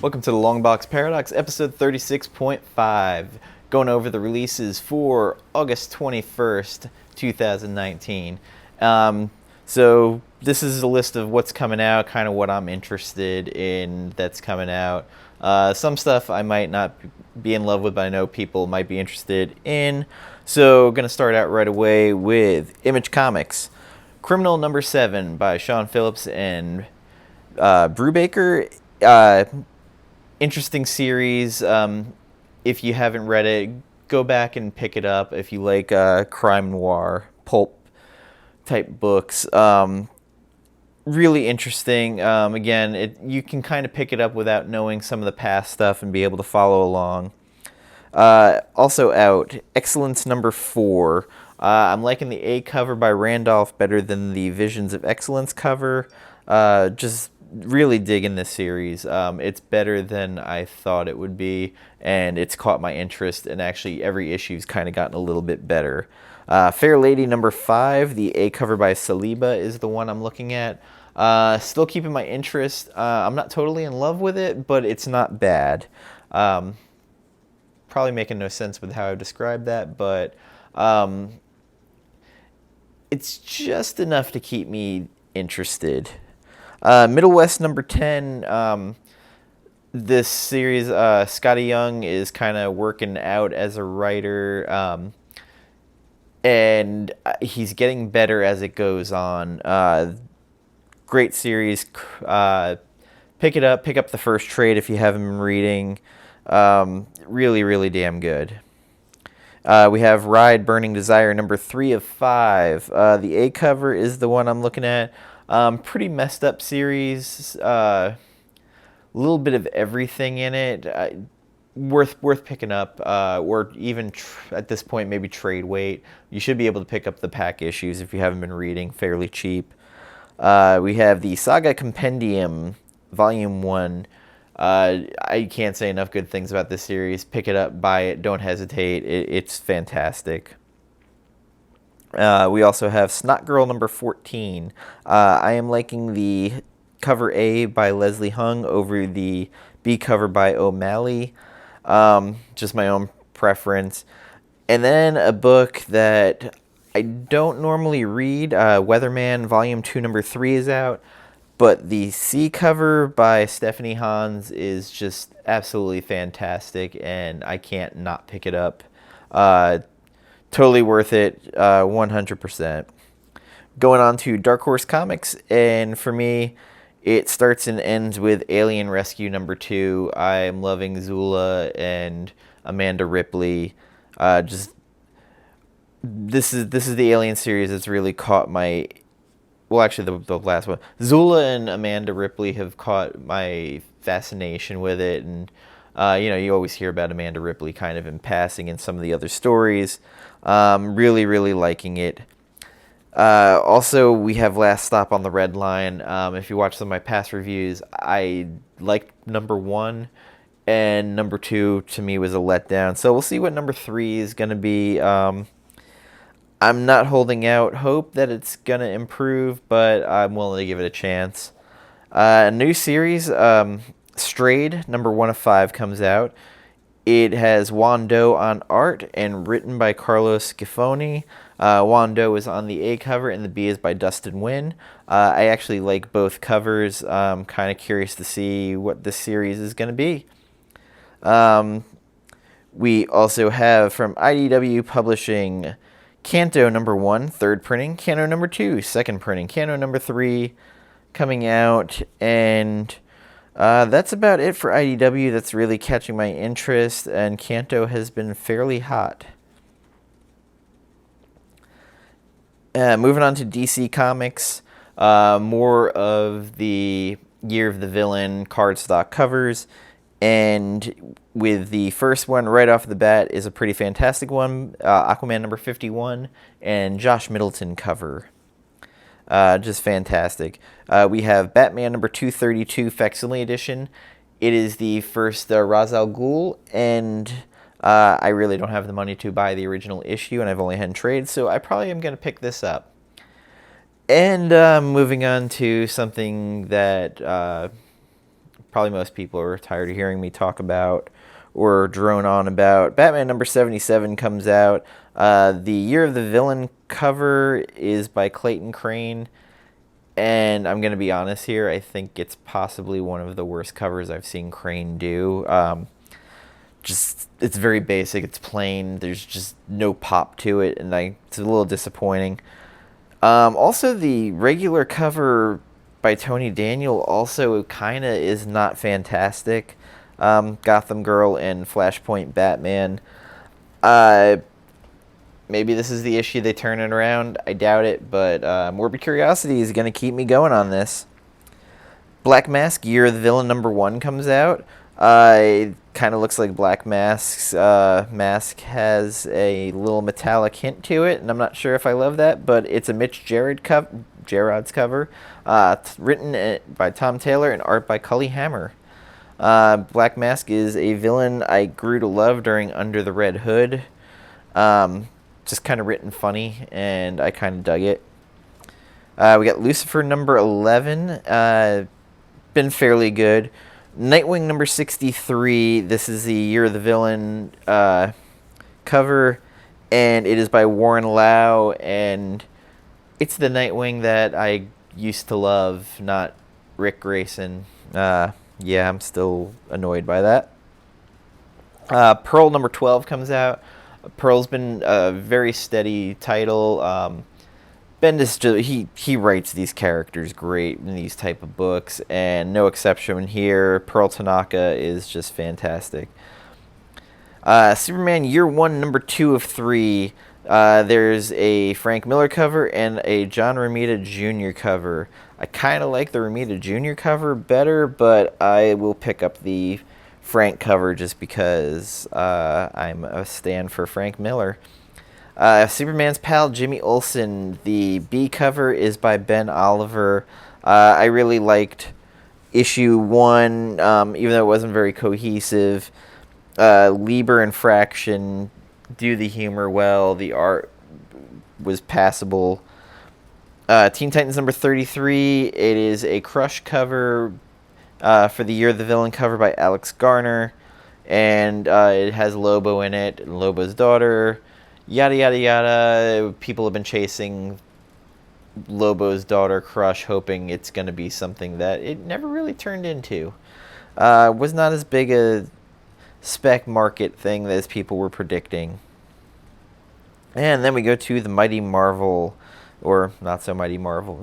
Welcome to the LongBox Paradox, episode 36.5. Going over the releases for August 21st, 2019. So this is a list of what's coming out, kind of what I'm interested in that's coming out. Some stuff I might not be in love with, but I know people might be interested in. So going to start out right away with Image Comics. Criminal Number 7 by Sean Phillips and Brubaker. Interesting series. If you haven't read it, go back and pick it up if you like crime noir, pulp type books. Really interesting. Again, you can kind of pick it up without knowing some of the past stuff and be able to follow along. Also out, Excellence Number 4. I'm liking the A cover by Randolph better than the Visions of Excellence cover. Just really digging this series. It's better than I thought it would be, and it's caught my interest, and actually every issue's kind of gotten a little bit better. Fair Lady Number 5, the A cover by Saliba is the one I'm looking at. Still keeping my interest. I'm not totally in love with it, but it's not bad. Probably making no sense with how I describe that, but it's just enough to keep me interested. Middle West Number 10, this series, Scotty Young is kind of working out as a writer, and he's getting better as it goes on. Great series. Pick it up. Pick up the first trade if you haven't been reading. Really, really damn good. We have Ride Burning Desire Number 3 of 5. The A cover is the one I'm looking at. Pretty messed up series. A little bit of everything in it. Worth picking up, or even at this point maybe trade weight. You should be able to pick up the pack issues if you haven't been reading, fairly cheap. We have the Saga Compendium, Volume 1. I can't say enough good things about this series. Pick it up, buy it, don't hesitate. It's fantastic. We also have Snot Girl Number 14. I am liking the cover A by Leslie Hung over the B cover by O'Malley. Just my own preference. And then a book that I don't normally read, Weatherman Volume 2 Number 3 is out. But the C cover by Stephanie Hans is just absolutely fantastic, and I can't not pick it up. Totally worth it, 100%. Going on to Dark Horse Comics, and for me, it starts and ends with Alien Rescue Number 2. I'm loving Zula and Amanda Ripley. This is the Alien series that's really caught my... Well, actually, the last one. Zula and Amanda Ripley have caught my fascination with it, and you always hear about Amanda Ripley kind of in passing in some of the other stories. Really, really liking it. Also, we have Last Stop on the Red Line. If you watch some of my past reviews, I liked number 1, and number 2 to me was a letdown. So we'll see what number 3 is going to be. I'm not holding out hope that it's going to improve, but I'm willing to give it a chance. A new series, Strayed, number 1 of 5 comes out. It has Juan Doe on art and written by Carlos Giffoni. Juan Doe is on the A cover and the B is by Dustin Wynn. I actually like both covers. I'm kind of curious to see what this series is going to be. We also have from IDW Publishing Canto number 1, third printing. Canto number 2, second printing. Canto number 3 coming out, and that's about it for IDW. That's really catching my interest, and Canto has been fairly hot. Moving on to DC Comics, more of the Year of the Villain cardstock covers, and with the first one right off the bat is a pretty fantastic one, Aquaman number 51 and Josh Middleton cover. Just fantastic. We have Batman number 232 facsimile edition. It is the first Ra's al Ghul, and I really don't have the money to buy the original issue, and I've only had trades, so I probably am going to pick this up. And moving on to something that probably most people are tired of hearing me talk about or drone on about. Batman number 77 comes out. The Year of the Villain cover is by Clayton Crane. And I'm going to be honest here, I think it's possibly one of the worst covers I've seen Crane do. It's very basic, it's plain, there's just no pop to it, and it's a little disappointing. Also, the regular cover by Tony Daniel also kind of is not fantastic. Gotham Girl and Flashpoint Batman. Maybe this is the issue they turn it around. I doubt it, but Morbid Curiosity is going to keep me going on this. Black Mask, Year of the Villain #1 comes out. It kind of looks like Black Mask's mask has a little metallic hint to it, and I'm not sure if I love that, but it's a Mitch Gerard's cover, written by Tom Taylor and art by Cully Hammer. Black Mask is a villain I grew to love during Under the Red Hood. Just kind of written funny, and I kind of dug it. We got Lucifer #11, been fairly good. Nightwing #63, this is the Year of the Villain cover, and it is by Warren Lau, and it's the Nightwing that I used to love, not Rick Grayson. Yeah, I'm still annoyed by that. Pearl #12 comes out. Pearl's been a very steady title. Bendis, he writes these characters great in these type of books, and no exception here. Pearl Tanaka is just fantastic. Superman Year 1, #2 of 3. There's a Frank Miller cover and a John Romita Jr. cover. I kind of like the Romita Jr. cover better, but I will pick up the Frank cover just because I'm a stan for Frank Miller. Superman's pal Jimmy Olsen, the B cover is by Ben Oliver. I really liked issue 1, even though it wasn't very cohesive. Lieber and Fraction do the humor well. The art was passable. Teen Titans #33, it is a Crush cover for the Year of the Villain cover by Alex Garner. And it has Lobo in it, and Lobo's daughter. Yada, yada, yada. People have been chasing Lobo's daughter Crush, hoping it's going to be something that it never really turned into. Was not as big a spec market thing as people were predicting. And then we go to the Mighty Marvel, or not so Mighty Marvel.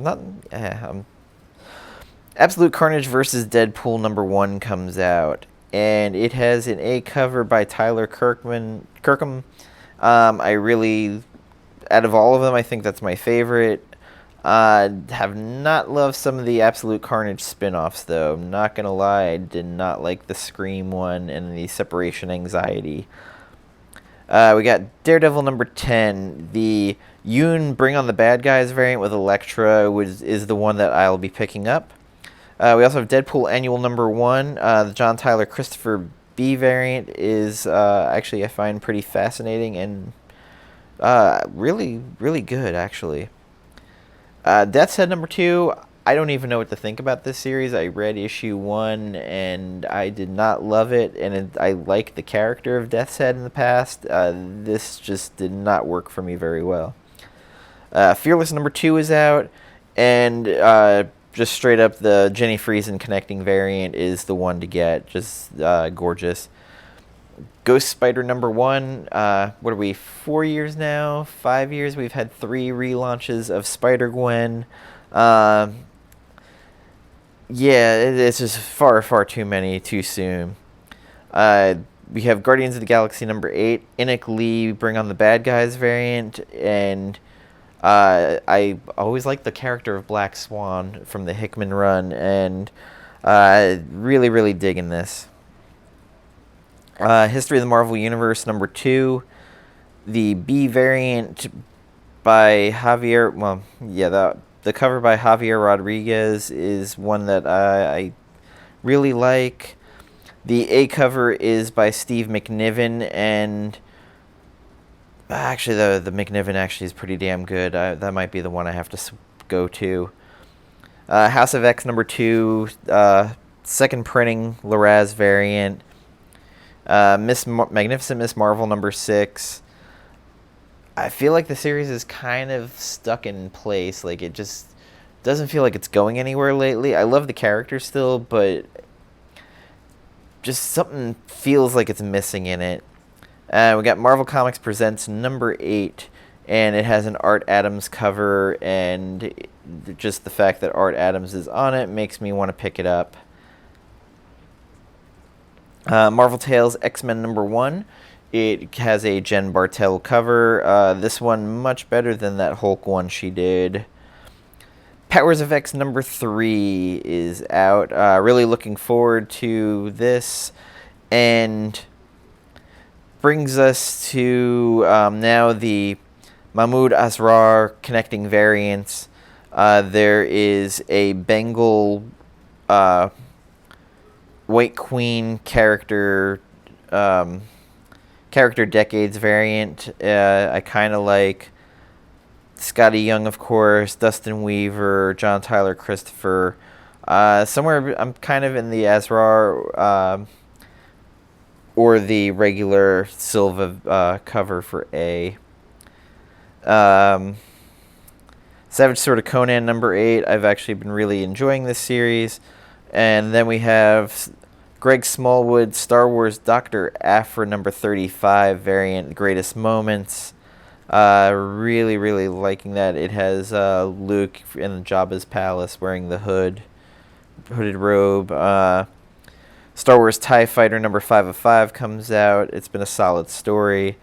Absolute Carnage versus Deadpool #1 comes out, and it has an A cover by Tyler Kirkham. I really, out of all of them, I think that's my favorite. Have not loved some of the Absolute Carnage spin-offs, though. I'm not going to lie, I did not like the Scream one and the Separation Anxiety. We got Daredevil #10. The Yoon Bring on the Bad Guys variant with Elektra is the one that I'll be picking up. We also have Deadpool Annual #1. The John Tyler Christopher B variant is actually, I find, pretty fascinating and really, really good, actually. Death's Head #2, I don't even know what to think about this series. I read issue 1, and I did not love it, and I liked the character of Death's Head in the past. This just did not work for me very well. Fearless #2 is out, and just straight up the Jenny Friesen connecting variant is the one to get. Just gorgeous. Ghost Spider #1. What are we, 4 years now? 5 years? We've had 3 relaunches of Spider-Gwen. Yeah, it's just far, far too many too soon. We have Guardians of the Galaxy #8. Enoch Lee Bring on the Bad Guys variant, and I always liked the character of Black Swan from the Hickman run, and really, really digging this. History of the Marvel Universe #2. The B variant by Javier, well, yeah, the cover by Javier Rodriguez is one that I really like. The A cover is by Steve McNiven, and actually the McNiven actually is pretty damn good. That might be the one I have to go to. House of X #2, second printing Laraz variant. Magnificent Miss Marvel number 6. I feel like the series is kind of stuck in place. Like, it just doesn't feel like it's going anywhere lately. I love the character still, but just something feels like it's missing in it. We got Marvel Comics Presents number 8, and it has an Art Adams cover, and just the fact that Art Adams is on it makes me want to pick it up. Marvel Tales X-Men number 1. It has a Jen Bartel cover. This one much better than that Hulk one she did. Powers of X number 3 is out. Really looking forward to this. And brings us to now the Mahmoud Asrar connecting variants. There is a Bengal White Queen character decades variant. I kind of like Scotty Young, of course, Dustin Weaver, John Tyler Christopher. Somewhere I'm kind of in the Asrar or the regular Silva cover for A. Savage Sword of Conan number 8. I've actually been really enjoying this series. And then we have Greg Smallwood, Star Wars Dr. Aphra number 35 variant, Greatest Moments. Really, really liking that. It has Luke in Jabba's palace wearing the hooded robe. Star Wars TIE Fighter number 5 of 5 comes out. It's been a solid story.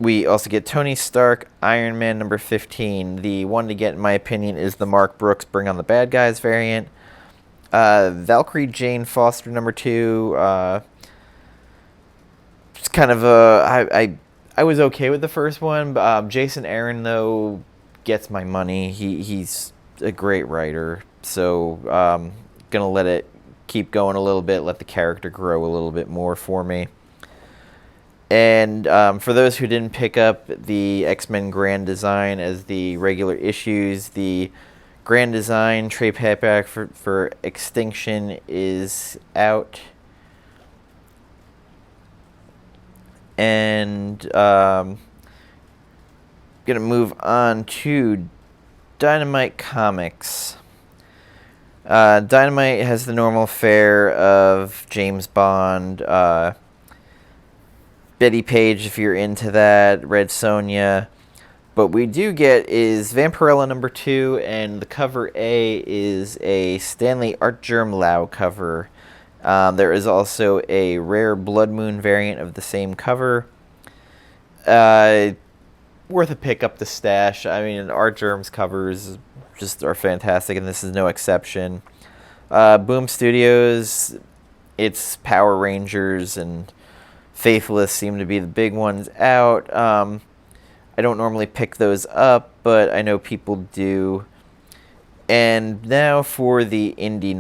We also get Tony Stark, Iron Man number 15. The one to get, in my opinion, is the Mark Brooks Bring on the Bad Guys variant. Valkyrie Jane Foster number 2. It's kind of I was okay with the first one. Jason Aaron, though, gets my money. He's a great writer. So gonna let it keep going a little bit, let the character grow a little bit more for me. And for those who didn't pick up the X-Men Grand Design as the regular issues, the Grand Design trade paperback for Extinction is out. And going to move on to Dynamite Comics. Dynamite has the normal fare of James Bond, Betty Page, if you're into that, Red Sonja. But we do get is Vampirella number 2, and the cover A is a Stanley Art Germ Lau cover. There is also a rare Blood Moon variant of the same cover. Worth a pick up the stash. I mean, Art Germ's covers just are fantastic, and this is no exception. Boom Studios, its Power Rangers and Faithless seem to be the big ones out. I don't normally pick those up, but I know people do. And now for the indie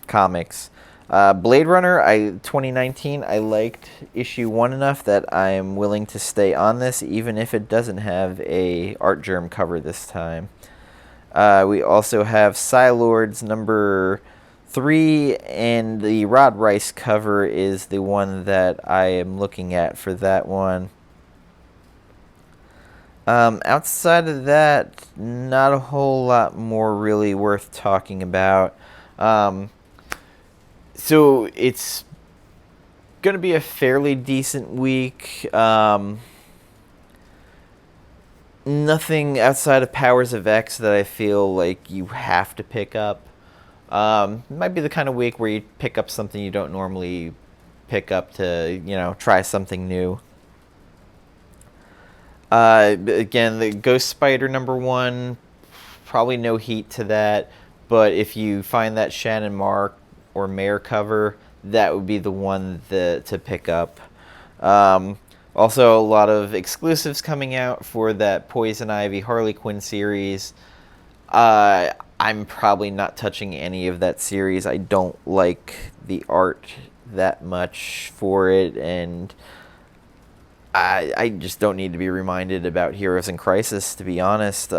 comics. Blade Runner 2019, I liked issue 1 enough that I'm willing to stay on this, even if it doesn't have a Art Germ cover this time. We also have Psylords number 3, and the Rod Rice cover is the one that I am looking at for that one. Outside of that, not a whole lot more really worth talking about. So it's going to be a fairly decent week. Nothing outside of Powers of X that I feel like you have to pick up. It might be the kind of week where you pick up something you don't normally pick up to, try something new. Again, the Ghost Spider number 1, probably no heat to that, but if you find that Shannon Mark or Mare cover, that would be the one to pick up. Also, a lot of exclusives coming out for that Poison Ivy Harley Quinn series. I'm probably not touching any of that series. I don't like the art that much for it, and I just don't need to be reminded about Heroes in Crisis, to be honest.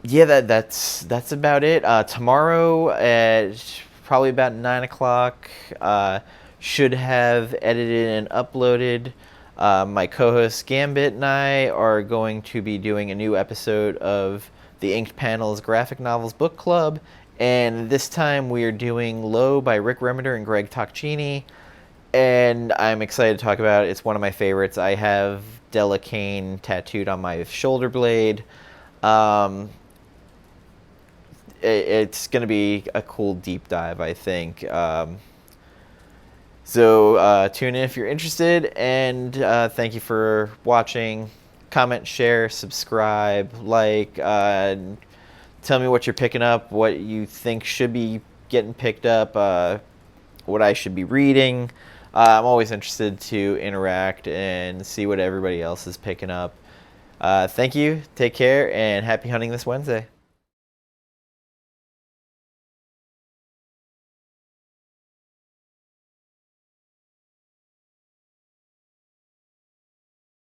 yeah, that's about it. Tomorrow at probably about 9 o'clock, should have edited and uploaded. My co-host Gambit and I are going to be doing a new episode of the Inked Panels Graphic Novels Book Club, and this time we are doing Low by Rick Remender and Greg Tocchini, and I'm excited to talk about it. It's one of my favorites. I have Della Kane tattooed on my shoulder blade. Um, it's going to be a cool deep dive, I think. So tune in if you're interested, and thank you for watching. Comment, share, subscribe, like. Tell me what you're picking up, what you think should be getting picked up, what I should be reading. I'm always interested to interact and see what everybody else is picking up. Thank you, take care, and happy hunting this Wednesday.